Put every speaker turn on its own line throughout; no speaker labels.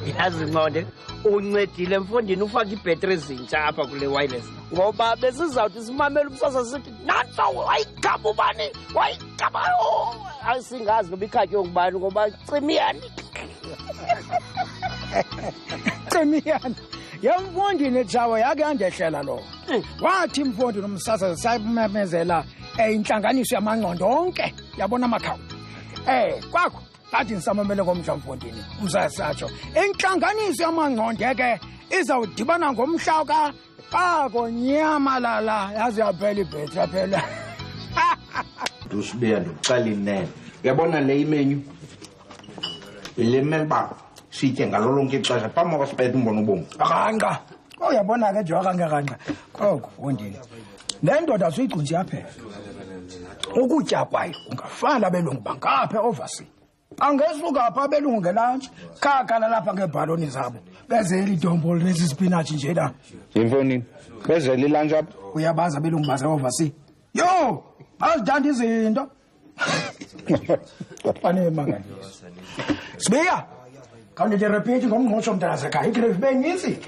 yazi Nqonde uncedile mfondini ufaka ibhetri ezintsha apha kule wireless ngoba besizawuthi simamela umsasa sithi nanso wayigaba ubani wayigaba asingazi noba ikhatywe ngubani ngoba Cimiyane
Cimiyane yamfondini Jawa yake yandehlela lo wathi mfondini umsasa sayimemezela inhlanganiso yamangqondo onke yabona makhawu kwakho Athi ngisamamele ngomhla mfondini umsasatsho inhlanganiso yamangqonde ke izawudibana ngomhla Nyamalala yazi yaphela ibhetri phela
Dusibeya ndikuxela inene uyabona le imenyu ile melba sithe ngalo lonke ixesha phambi kokuba sibethe umbona ubomvu
akanqa uyabona ke Jwaka ngekanqa kokho mfondini le ndoda asuyigcunzi yaphela ukutya kwayo ungafana belungu bangapha oversea angesuka apha abelungu ngelantshi khakhala lapha ngebhaloni zabo bezela idombolo lezi spinach nje la
yimfonini bezela ilunch apha
uyabaza abelungu base oversea yo azidanda izinto ane mangalisi Sibiya kanti nje repeat ngomngqosho mntaza ekhaya igrave benyinsi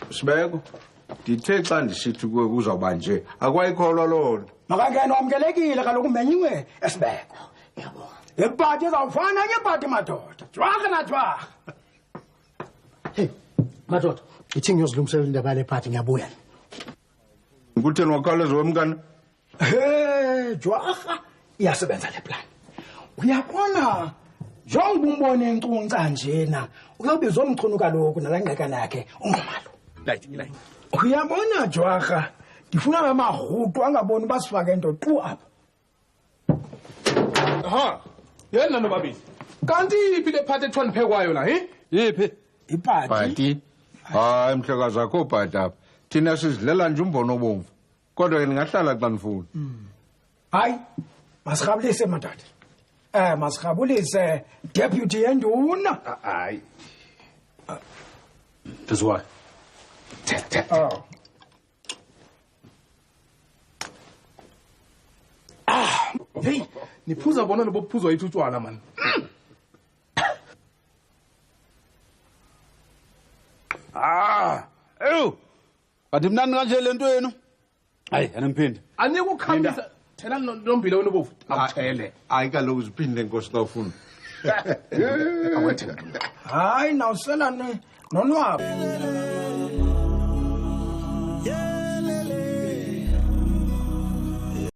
Sibeko ndithe xa ndisithi kuwe kuzawuba nje akwayikholwa lona
makangena wamkelekile kaloku menyiwe esibeko yabo Ipati izawufana ngepati madoda. Jwaka na jwaka.
Hey, madoda, ithi ngiyozilungisela indaba yale party ngiyabuya.
Ukutheni wakhawuleza wemkani?
Jwaka iyasebenza le plan. Uyabona njengoba umbone encunca njena, uyobizwa umchunu kaloku nalangeka nakhe ungomalo.
Right.
Uyabona Jwaka, ndifuna amahutu angaboni basifaka into qhu apha.
Aha. Yena nobabili. Kanti iphi le party ethwa niphekwayo la, Yiphi?
Ipati.
Party. Hayi mhlekazi akho party apha. Thina sizidlela nje umbono obomvu. Kodwa ke ningahlala xa nifuna.
Hayi, masirhabulise madoda. Masirhabulise deputy yenduna.
Hayi. This why.
Oh.
Hey, niphuza bona lobo phuzwa yithi utshwala man.
Eyo. Bathi mnani kanje lento yenu? Hayi, anamphindi.
Anike ukukhambisa thela nombile wena bofu. Akuthele.
Hayi kaloku siphinde Nkosi xa ufuna.
Awethe.
Hayi nawusela nonwabo.